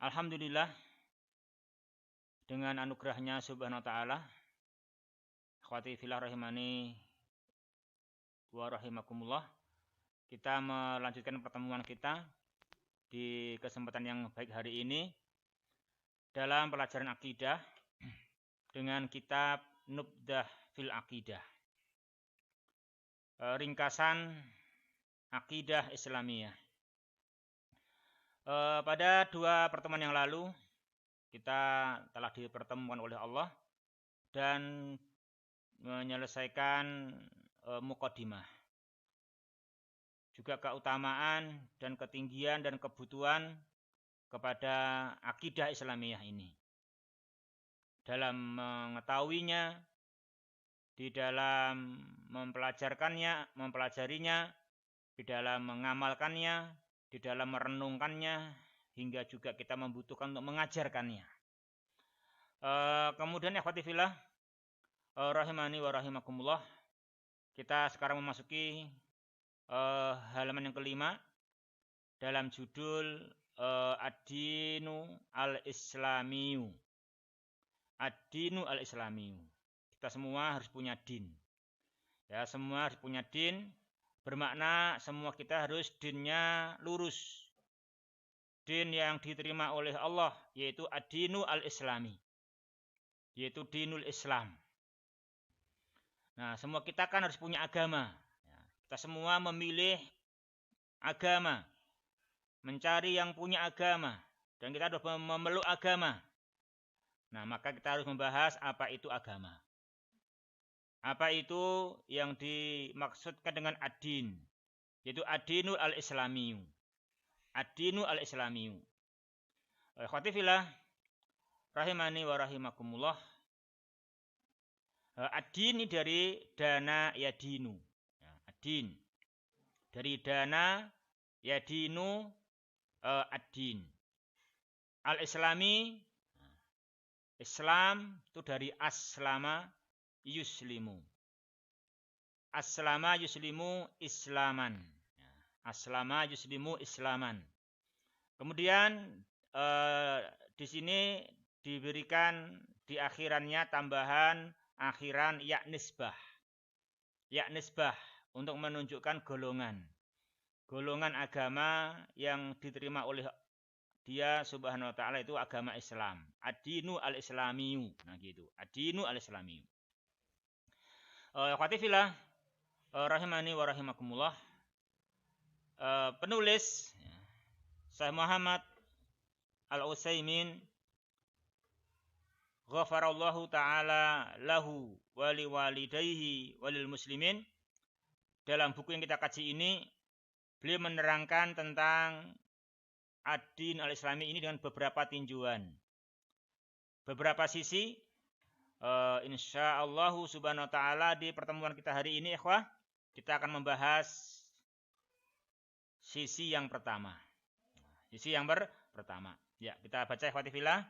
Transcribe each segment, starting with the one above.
Alhamdulillah, dengan anugerahnya subhanahu wa ta'ala, akhwati fillah rahimani wa rahimakumullah, kita melanjutkan pertemuan kita di kesempatan yang baik hari ini dalam pelajaran akidah dengan kitab Nubdah fil Aqidah, ringkasan akidah Islamiyah. Pada dua pertemuan yang lalu kita telah dipertemukan oleh Allah dan menyelesaikan muqaddimah, juga keutamaan dan ketinggian dan kebutuhan kepada akidah Islamiyah ini dalam mengetahuinya, di dalam mempelajarinya, di dalam mengamalkannya, di dalam merenungkannya, hingga juga kita membutuhkan untuk mengajarkannya. Kemudian ikhwati fillah rahimani wa rahimakumullah, kita sekarang memasuki halaman yang kelima dalam judul Ad-Dinu al-Islamiyu. Ad-Dinu al-Islamiyu. Kita semua harus punya din. Ya, semua harus punya din, bermakna semua kita harus dinnya lurus. Din yang diterima oleh Allah, yaitu Ad-Dinu al-Islami, yaitu dinul Islam. Nah, semua kita kan harus punya agama. Kita semua memilih agama, mencari yang punya agama, dan kita harus memeluk agama. Nah, maka kita harus membahas apa itu agama. Apa itu yang dimaksudkan dengan ad-din, yaitu ad-dinu al-islamiyu. Ad-dinu al-islamiyu. Ikhwati fillah rahimani wa rahimakumullah. Ad-din ini dari dana yadinu. Ad-din dari dana yadinu, ad-din. Al-islami, Islam itu dari aslama yuslimu. Aslama yuslimu islaman. Aslama yuslimu islaman. Kemudian di sini diberikan di akhirannya tambahan akhiran ya nisbah. Ya nisbah untuk menunjukkan golongan agama yang diterima oleh Dia subhanahu wa ta'ala, itu agama Islam. Ad-dinu al-islamiyu. Nah gitu. Ad-dinu al-islamiyu. Ikhwati fillah rahimani wa rahimakumullah. Penulis Syekh Muhammad Al-Utsaimin ghafarallahu ta'ala lahu wa liwalidayhi walil muslimin, dalam buku yang kita kaji ini beliau menerangkan tentang ad-din al-islami ini dengan beberapa tinjauan, beberapa sisi. Insyaallah subhanahu wa ta'ala di pertemuan kita hari ini, ikhwah, kita akan membahas sisi yang pertama. Sisi yang pertama. Ya, kita baca ikhwati fillah.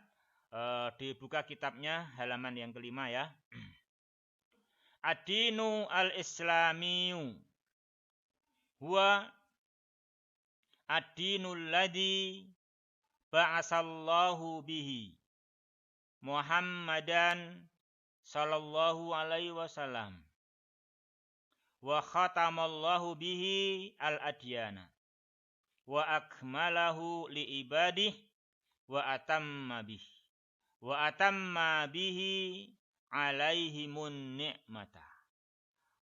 Dibuka kitabnya halaman yang kelima ya. Ad-dinu al-islamiyu huwa ad-dinul ladzi ba'asallahu bihi Muhammadan sallallahu alaihi wasallam wa khatamallahu bihi al-adyana wa akmalahu li ibadihi wa atamma bihi alaihimun ni'mata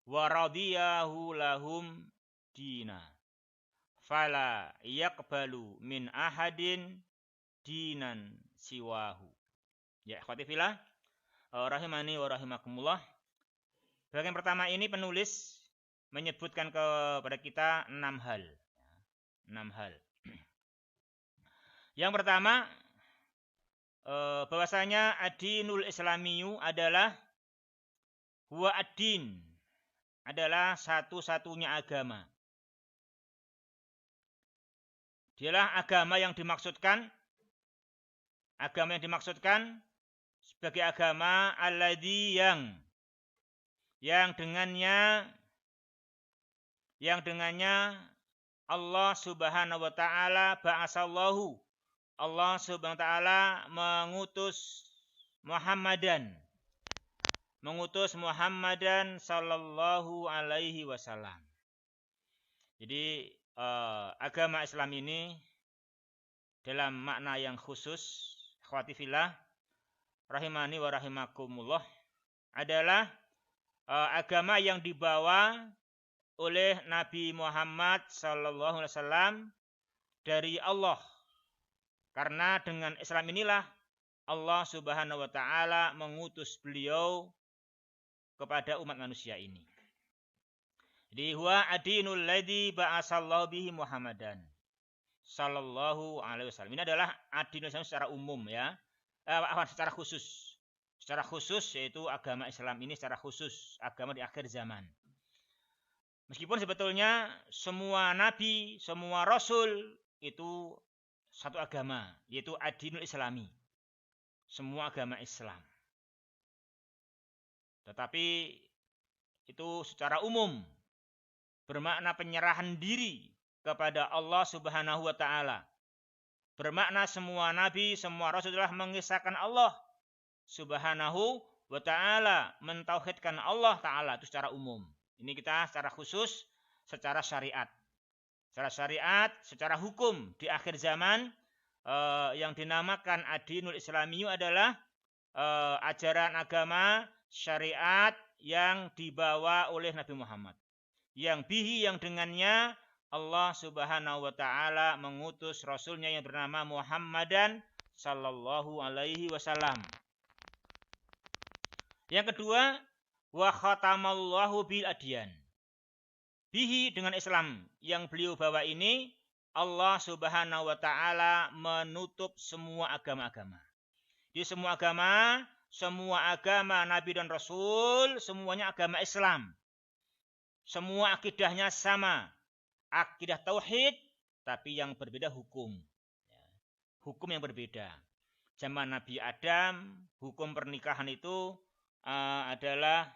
wa radiyahu lahum dina fala yaqbalu min ahadin dinan siwahu. Ya, ikhwati fillah rahimani wa rahimakumullah. Bagian pertama ini penulis menyebutkan kepada kita 6 hal. 6 hal. Yang pertama, bahwasanya ad-dinul islamiyu adalah huwa ad-din, adalah satu-satunya agama. Dialah agama yang dimaksudkan sebagai agama alladzi yang dengannya Allah subhanahu wa ta'ala ba'asallahu, Allah Subhanahu wa taala mengutus Muhammadan sallallahu alaihi wasallam. Jadi agama Islam ini dalam makna yang khusus, akhwati fillah rahimani wa rahimakumullah, adalah agama yang dibawa oleh Nabi Muhammad sallallahu alaihi wasallam dari Allah. Karena dengan Islam inilah Allah Subhanahu wa taala mengutus beliau kepada umat manusia ini. Jadi huwa adinul ladzi ba'asallahu bihi Muhammadan sallallahu alaihi wasallam. Ini adalah adinul Islam secara umum ya. Secara khusus. Secara khusus yaitu agama Islam ini secara khusus agama di akhir zaman. Meskipun sebetulnya semua nabi, semua rasul itu satu agama, yaitu ad-dinul islami. Semua agama Islam. Tetapi itu secara umum bermakna penyerahan diri kepada Allah Subhanahu wa taala. Bermakna semua nabi, semua rasul telah mengisahkan Allah Subhanahu wa taala, mentauhidkan Allah taala, itu secara umum. Ini kita secara khusus secara syariat. Secara syariat, secara hukum di akhir zaman yang dinamakan ad-dinul islami adalah ajaran agama syariat yang dibawa oleh Nabi Muhammad. Yang bihi, yang dengannya Allah Subhanahu wa taala mengutus rasulnya yang bernama Muhammadan sallallahu alaihi wasallam. Yang kedua, wa khatamallahu bil adyan. Bihi, dengan Islam yang beliau bawa ini, Allah Subhanahu wa taala menutup semua agama-agama. Di semua agama nabi dan rasul, semuanya agama Islam. Semua akidahnya sama, akidah tauhid, tapi yang berbeda hukum. Hukum yang berbeda. Zaman Nabi Adam, hukum pernikahan itu adalah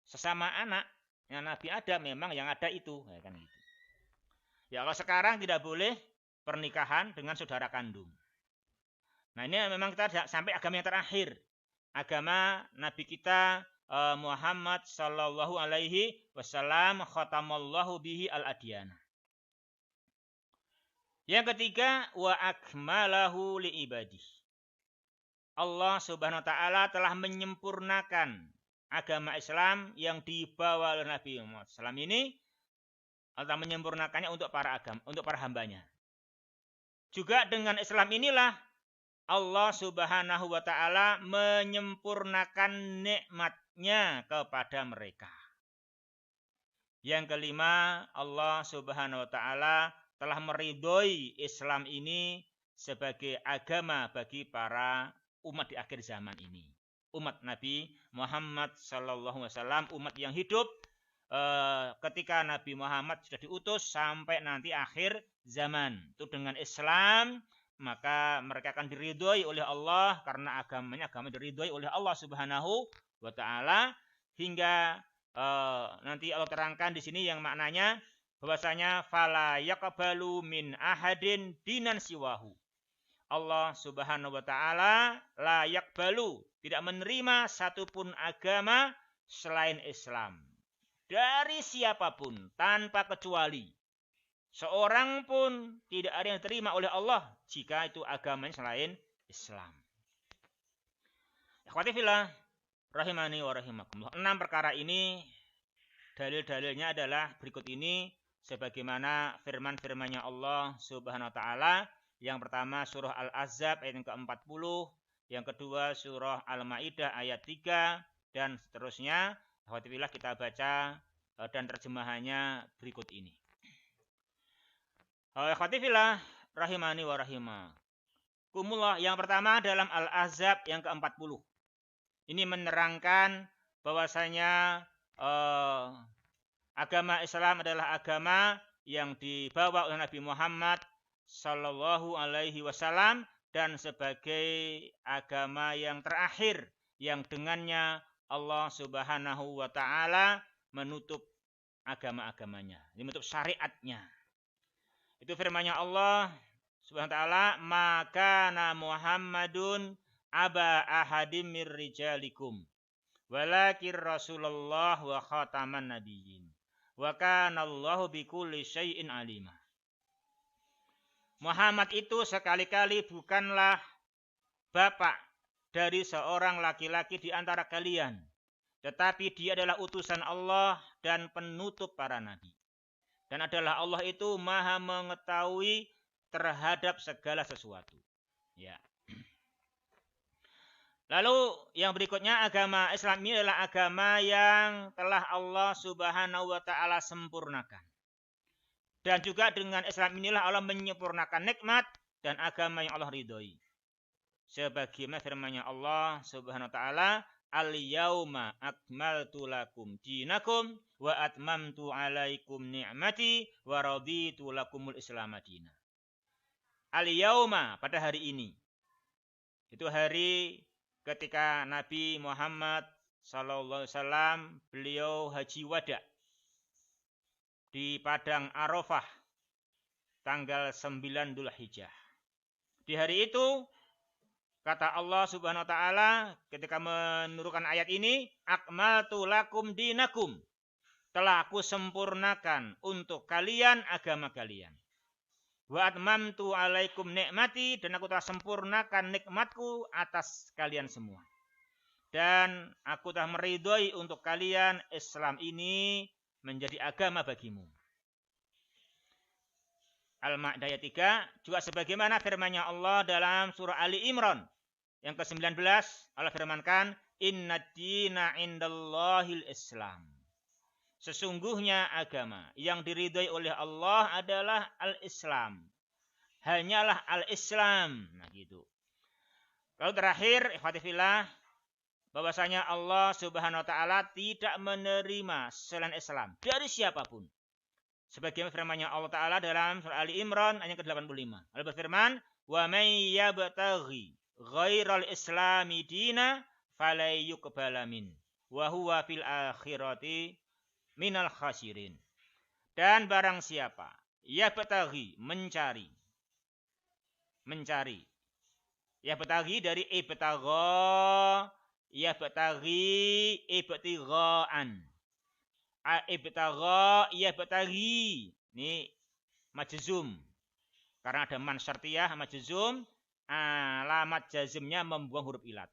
sesama anak. Yang Nabi Adam memang yang ada itu, ya kan gitu. Ya, kalau sekarang tidak boleh pernikahan dengan saudara kandung. Nah, ini memang kita sampai agama yang terakhir. Agama Nabi kita Muhammad sallallahu alaihi wasallam, khatamallahu bihi al-adyana. Yang ketiga, wa akmalahu li ibadih. Allah Subhanahu wa taala telah menyempurnakan agama Islam yang dibawa oleh Nabi Muhammad SAW ini. Allah menyempurnakannya untuk para hambanya. Juga dengan Islam inilah Allah Subhanahu wa taala menyempurnakan nikmatnya kepada mereka. Yang kelima, Allah Subhanahu wa taala telah meridhoi Islam ini sebagai agama bagi para umat di akhir zaman ini. Umat Nabi Muhammad sallallahu alaihi wasallam, umat yang hidup ketika Nabi Muhammad sudah diutus sampai nanti akhir zaman. Itu dengan Islam, maka mereka akan diridhoi oleh Allah karena agama diridhoi oleh Allah Subhanahu wa taala, hingga nanti Allah terangkan di sini yang maknanya bahwasanya fala yaqbalu min ahadin dinan siwahu. Allah Subhanahu wa taala la yaqbalu, tidak menerima satupun agama selain Islam. Dari siapapun tanpa kecuali. Seorang pun tidak ada yang diterima oleh Allah jika itu agamanya selain Islam. Ikhwati fillah rahimani wa rahimakumullah. 6 perkara ini dalil-dalilnya adalah berikut ini sebagaimana firman-firmannya Allah Subhanahu wa taala. Yang pertama surah Al-Ahzab ayat yang ke-40, yang kedua surah Al-Maidah ayat 3 dan seterusnya. Alhamdulillah kita baca dan terjemahannya berikut ini. Alhamdulillah rahimani wa rahimakumullah. Yang pertama dalam Al-Ahzab yang ke-40. Ini menerangkan bahwasanya agama Islam adalah agama yang dibawa oleh Nabi Muhammad sallallahu alaihi wasallam dan sebagai agama yang terakhir yang dengannya Allah Subhanahu wa taala menutup agama-agamanya, menutup syariatnya. Itu firman-Nya Allah Subhanahu wa ta'ala, maka Muhammadun aba ahadim mir rijalikum walakin Rasulullah wa khataman nabiyyin wa kana Allahu bikulli syai'in alima. Muhammad itu sekali-kali bukanlah bapak dari seorang laki-laki di antara kalian, tetapi dia adalah utusan Allah dan penutup para nabi. Dan adalah Allah itu maha mengetahui terhadap segala sesuatu. Ya. Lalu yang berikutnya, agama Islam ini adalah agama yang telah Allah Subhanahu wa ta'ala sempurnakan. Dan juga dengan Islam inilah Allah menyempurnakan nikmat dan agama yang Allah ridhoi. Sebagaimana firman-Nya Allah Subhanahu wa ta'ala, al-yauma akmaltu lakum dinakum wa atmamtu alaikum ni'mati wa raditu lakumul Islam madina. Al-yauma, pada hari ini. Itu hari ketika Nabi Muhammad sallallahu alaihi wasallam beliau haji wada di padang Arafah tanggal 9 Dzulhijjah. Di hari itu kata Allah Subhanahu wa taala ketika menurunkan ayat ini, akmaltu lakum dinakum. Telah aku sempurnakan untuk kalian agama kalian. Wa atmamtu alaikum nikmati, dan aku telah sempurnakan nikmatku atas kalian semua. Dan aku telah meridhoi untuk kalian Islam ini menjadi agama bagimu. Al-Maidah ayat 3, juga sebagaimana firman-Nya Allah dalam surah Ali Imran yang ke-19, Allah firmankan, innad dina indallahil Islam. Sesungguhnya agama yang diridhai oleh Allah adalah al-Islam. Hanyalah al-Islam. Nah gitu. Lalu terakhir, ikhwati fillah, bahwasanya Allah Subhanahu wa taala tidak menerima selain Islam dari siapapun. Sebagaimana firman-Nya Allah taala dalam surah Ali Imran ayat ke-85. Allah berfirman, "Wa may yabtaghi ghairal islami dina falay yuqbala min wa huwa fil akhirati minal khasirin." Dan barang siapa yabtaghi mencari yabtaghi dari ibtagha, yabtaghi ibtighaan, ibtagha yabtaghi, ini majzum karena ada man syartiyah majzum, alamat jazmnya membuang huruf ilat.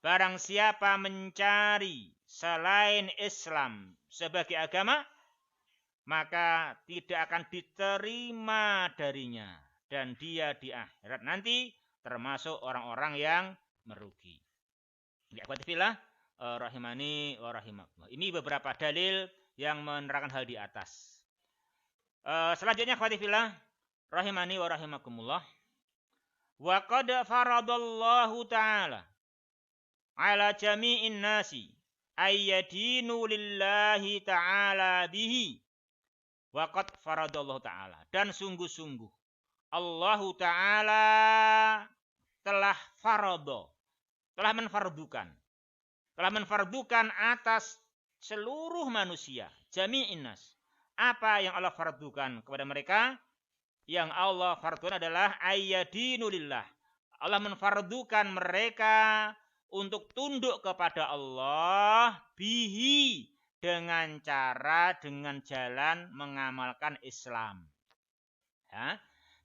Barang siapa mencari selain Islam sebagai agama, maka tidak akan diterima darinya, dan dia di akhirat nanti termasuk orang-orang yang merugi. Ya, fillah, rahimani wa rahimakumullah. Ini beberapa dalil yang menerangkan hal di atas. Selanjutnya, fillah, rahimani wa rahimakumullah. Wa qad faradallahu ta'ala ala jami'in nasi ayyadinu lillahi ta'ala bihi. Wa qad faradallahu ta'ala, dan sungguh-sungguh Allah Ta'ala telah farado, telah menfardukan atas seluruh manusia, jami'in nas. Apa yang Allah fardukan kepada mereka? Yang Allah fardukan adalah ayyadinu lillah. Allah menfardukan mereka untuk tunduk kepada Allah bihi, dengan jalan mengamalkan Islam. Ya.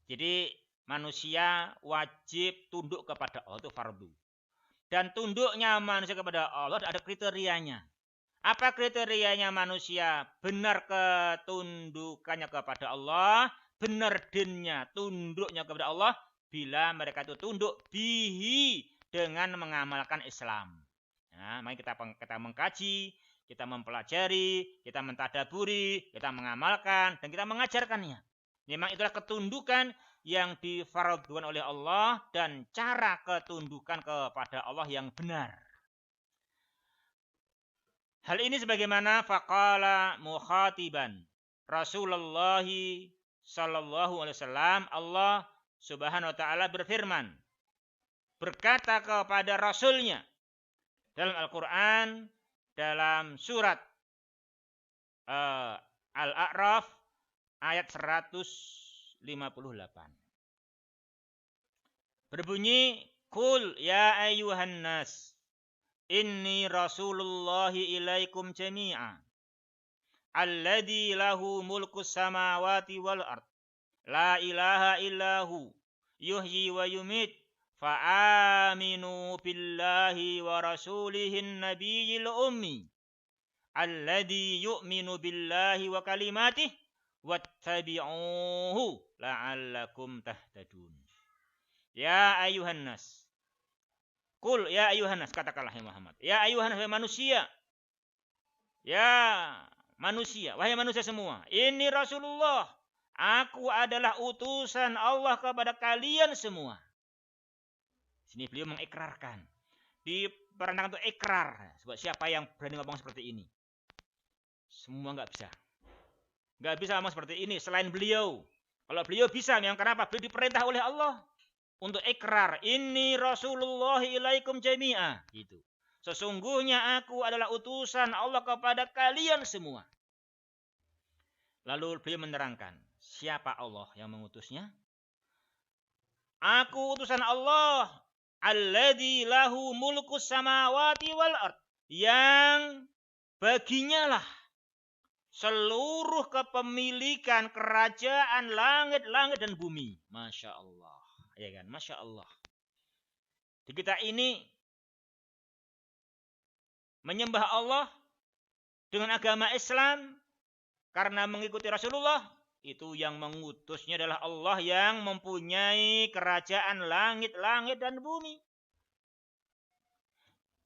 Jadi manusia wajib tunduk kepada Allah, itu fardu. Dan tunduknya manusia kepada Allah ada kriterianya. Apa kriterianya manusia benar ketundukannya kepada Allah, benar dinnya tunduknya kepada Allah, bila mereka itu tunduk bihi, dengan mengamalkan Islam. Nah, mari kita mengkaji, kita mempelajari, kita mentadaburi, kita mengamalkan, dan kita mengajarkannya. Memang itulah ketundukan yang difardukan oleh Allah dan cara ketundukan kepada Allah yang benar. Hal ini sebagaimana faqala mukhatiban Rasulullah sallallahu alaihi wasallam, Allah Subhanahu wa taala berfirman, berkata kepada Rasulnya dalam Al-Quran, dalam surat Al-A'raf ayat 158. berbunyi, Qul ya ayyuhan nas, inni rasulullahi ilaikum jami'a, alladzi lahu mulkus samawati wal ard, la ilaha illahu, yuhyi wa yumit, fa'aminu billahi wa rasulihin nabiyil ummi, alladzi yu'minu billahi wa kalimatih, wattabi'uhu la'allakum tahtadun. Ya ayuhan nas. Qul ya ayuhan nas, katakanlah ya Muhammad. Ya ayuhan nas, wahai manusia. Ya manusia, wahai manusia semua. Ini Rasulullah. Aku adalah utusan Allah kepada kalian semua. Sini beliau mengikrarkan. Di perantangan itu ikrar. Sebab siapa yang berani ngomong seperti ini? Semua enggak bisa. Enggak bisa ngomong seperti ini selain beliau. Kalau beliau bisa, yang kenapa? Beliau diperintah oleh Allah untuk ikrar, inni Rasulullah ilaikum jami'a. Gitu. Sesungguhnya aku adalah utusan Allah kepada kalian semua. Lalu beliau menerangkan, siapa Allah yang mengutusnya? Aku utusan Allah, alladzi lahu mulkus samawati wal ard, yang baginya lah seluruh kepemilikan kerajaan langit-langit dan bumi. Masya Allah. Ya kan, Masya Allah. Di kita ini menyembah Allah dengan agama Islam karena mengikuti Rasulullah, itu yang mengutusnya adalah Allah yang mempunyai kerajaan langit-langit dan bumi.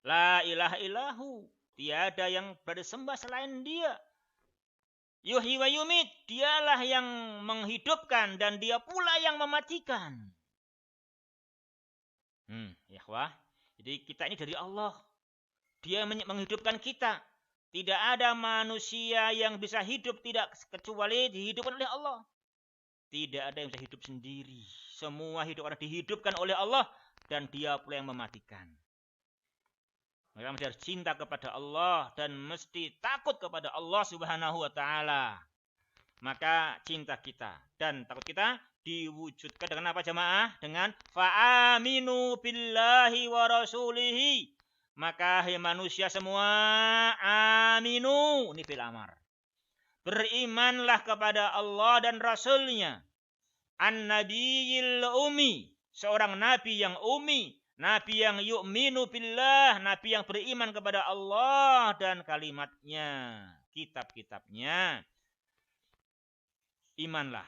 La ilaha illahu, tiada yang bersembah selain Dia. Yuhyi wa yumit, dialah yang menghidupkan dan Dia pula yang mematikan. Ikhwah, jadi kita ini dari Allah. Dia menghidupkan kita. Tidak ada manusia yang bisa hidup tidak kecuali dihidupkan oleh Allah. Tidak ada yang bisa hidup sendiri. Semua hidup orang dihidupkan oleh Allah dan Dia pula yang mematikan. Maka mesti harus cinta kepada Allah dan mesti takut kepada Allah Subhanahu wa taala. Maka cinta kita dan takut kita diwujudkan dengan apa jamaah? Dengan fa'aminu billahi wa rasulihi. Maka hai manusia semua, aminu, ini fil amar. Berimanlah kepada Allah dan Rasulnya. An-nabiyil ummi, seorang nabi yang ummi, nabi yang yu'minu billah, nabi yang beriman kepada Allah dan kalimatnya, kitab-kitabnya. Imanlah.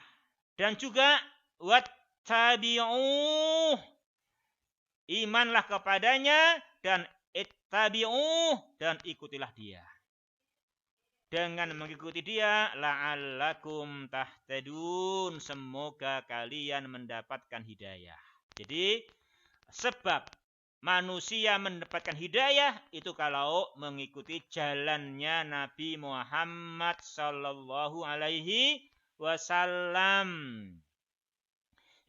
Dan juga wattabi'uh, imanlah kepadanya dan ittabi'uh, dan ikutilah Dia. Dengan mengikuti Dia, la'allakum tahtadun, semoga kalian mendapatkan hidayah. Jadi sebab manusia mendapatkan hidayah itu kalau mengikuti jalannya Nabi Muhammad sallallahu alaihi wasallam.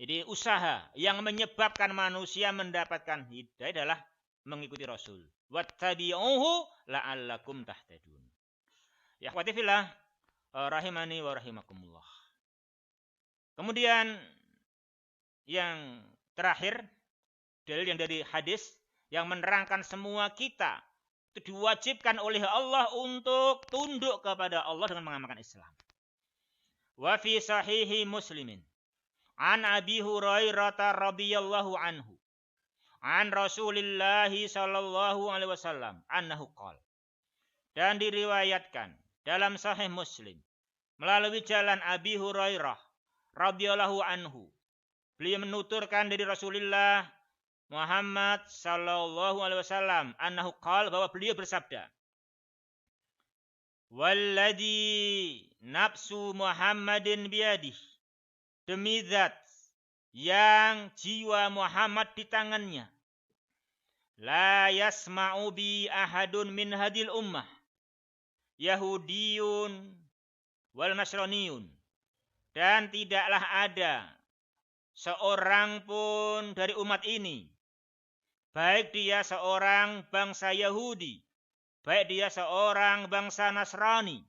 Jadi usaha yang menyebabkan manusia mendapatkan hidayah adalah mengikuti Rasul. Wattabi'uhu la'allakum tahtadun. Ya akhwati fillah, rahimani wa rahimakumullah. Kemudian yang terakhir, dalil yang dari hadis yang menerangkan semua kita itu diwajibkan oleh Allah untuk tunduk kepada Allah dengan mengamalkan Islam. Wa fi sahihi Muslimin an Abi Hurairah radhiyallahu anhu an Rasulillah sallallahu alaihi wasallam annahu qala, dan diriwayatkan dalam Sahih Muslim melalui jalan Abi Hurairah radhiyallahu anhu, beliau menuturkan dari Rasulullah Muhammad sallallahu alaihi wasallam annahu qala, bahwa beliau bersabda, walladzi nafsu Muhammadin biyadih, demi zat yang jiwa Muhammad di tangannya, la yasma'u bi ahadun min hadil ummah, Yahudiyun wal Nasraniyun, dan tidaklah ada seorang pun dari umat ini, baik dia seorang bangsa Yahudi, baik dia seorang bangsa Nasrani,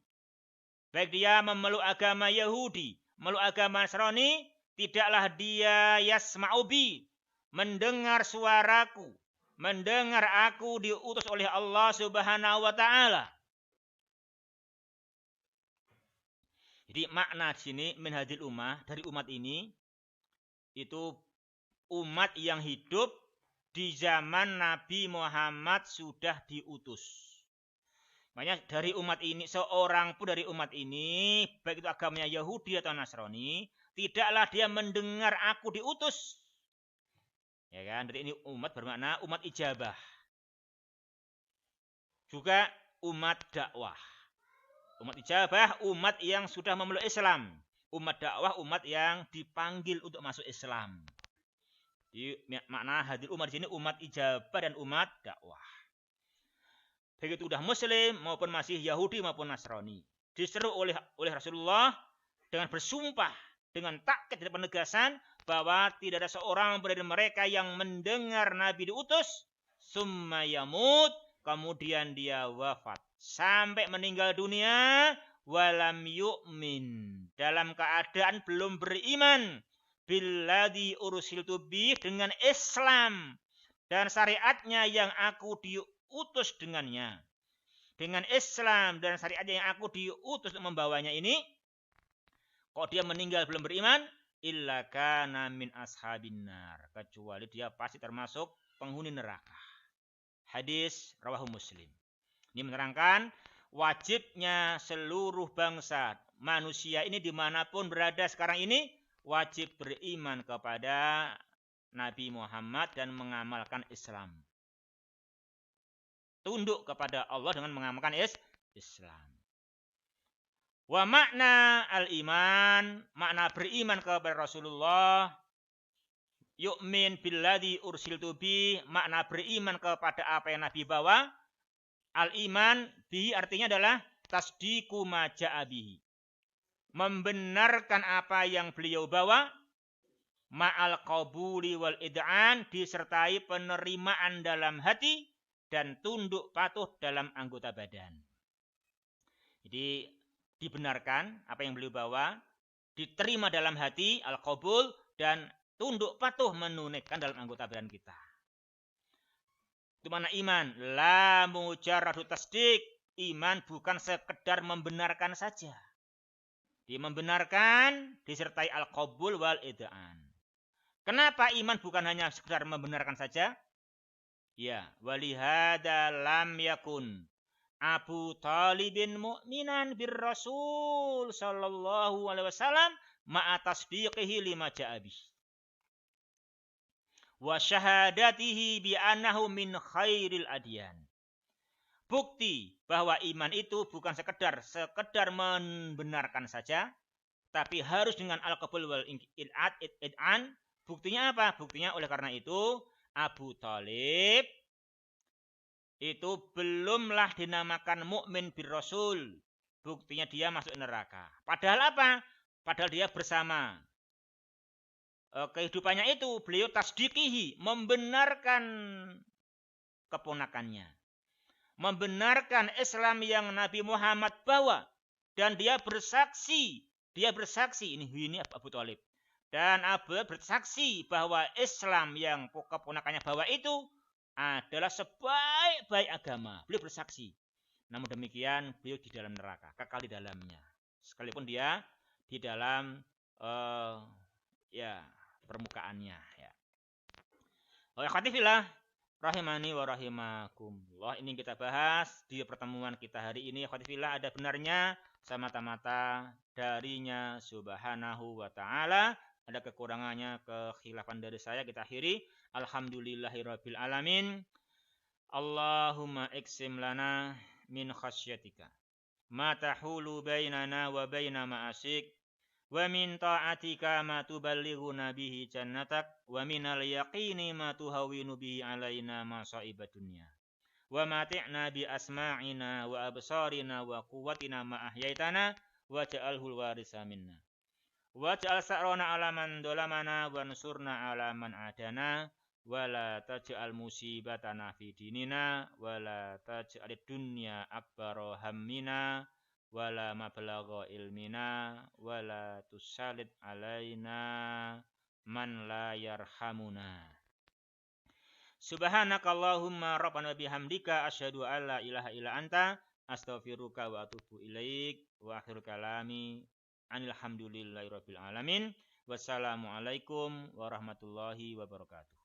baik dia memeluk agama Yahudi, memeluk agama Nasrani, tidaklah dia yasma'u bi, mendengar suaraku, mendengar aku diutus oleh Allah Subhanahu wa taala. Jadi makna di sini min hadil ummah, dari umat ini itu umat yang hidup di zaman Nabi Muhammad sudah diutus. Makanya dari umat ini, seorang pun dari umat ini, baik itu agamanya Yahudi atau Nasrani, tidaklah dia mendengar aku diutus. Ya kan? Jadi ini umat bermakna umat ijabah. Juga umat dakwah. Umat ijabah, umat yang sudah memeluk Islam. Umat dakwah, umat yang dipanggil untuk masuk Islam. Jadi makna hadir umat di sini umat ijabah dan umat dakwah. Begitu sudah Muslim maupun masih Yahudi maupun Nasrani, diseru oleh Rasulullah dengan bersumpah, dengan takkid dan penegasan bahwa tidak ada seorang dari mereka yang mendengar Nabi diutus, summa yamut, kemudian dia wafat sampai meninggal dunia, walam yu'min, dalam keadaan belum beriman, billadzi ursiltu bih, dengan Islam dan syariatnya yang aku diutus dengannya. Dengan Islam dan syariatnya yang aku diutus untuk membawanya ini, kok dia meninggal belum beriman, illa kana min ashabin nar, kecuali dia pasti termasuk penghuni neraka. Hadis rawahu Muslim. Ini menerangkan wajibnya seluruh bangsa manusia ini dimanapun berada sekarang ini wajib beriman kepada Nabi Muhammad dan mengamalkan Islam. Tunduk kepada Allah dengan mengamalkan Islam. Wa makna al-iman, makna beriman kepada Rasulullah, yu'min billadzi ursiltu bi, makna beriman kepada apa yang Nabi bawa. Al-iman bihi artinya adalah tasdiqu ma ja'a bihi, membenarkan apa yang beliau bawa, ma'al qabuli wal id'an, disertai penerimaan dalam hati dan tunduk patuh dalam anggota badan. Jadi dibenarkan apa yang beliau bawa, diterima dalam hati, al-qabul, dan tunduk patuh menunaikan dalam anggota badan kita. Itu mana iman? La mujarradu tasdik. Iman bukan sekedar membenarkan saja. Dia membenarkan disertai al-qabul wal id'an. Kenapa iman bukan hanya sekedar membenarkan saja? Ya, walihada lam yakun Abu Talibin mu'minan bir Rasul sallallahu alaihi wasallam ma'a tasdiqihi lima ja'abih wa syahadatihi bi annahu min khairil adyan. Bukti bahwa iman itu bukan sekedar membenarkan saja, tapi harus dengan al-qabul wal id'an. Buktinya apa? Buktinya oleh karena itu Abu Talib itu belumlah dinamakan mukmin bir Rasul. Buktinya dia masuk neraka. Padahal apa? Padahal dia bersama kehidupannya itu beliau tasdiqihi, membenarkan keponakannya, membenarkan Islam yang Nabi Muhammad bawa, dan dia bersaksi ini Abu Thalib, dan Abu bersaksi bahwa Islam yang keponakannya bawa itu adalah sebaik-baik agama. Beliau bersaksi. Namun demikian beliau di dalam neraka, kekal di dalamnya, sekalipun dia di dalam permukaannya ya. Wa khatifillah rahimani wa rahimakumullah. Ini kita bahas di pertemuan kita hari ini. Khatifillah, ada benarnya semata-mata darinya subhanahu wa ta'ala. Ada kekurangannya, kekhilafan dari saya. Kita akhiri. Alhamdulillahirabbil alamin. Allahumma iksim lana min khasyatika ma tahulu bainana wa baina ma'asik, wa min ta'atika ma tuballighuna bihi jannatak, wa minal yaqini ma tuhawwinu bihi alaina masa'ibad dunya, wa mati'na bi asma'ina wa absarina wa quwwatina ma ahyaitana waj'alhul warisa minna, waj'al sa'rana 'ala man dhalamana wansurna 'ala man adana, wa la taj'al musibatana fi dinina, wa la taj'alid dunya akbara hammina, wa la mablagha ilmina, wa la tusallit alaina man la yarhamuna. Subhanakallahumma rabbana bihamdika asyhadu an la ilaha illa anta astaghfiruka wa atubu ilaik. Wa akhir kalami anil hamdulillahi rabbil alamin. Wassalamualaikum warahmatullahi wabarakatuh.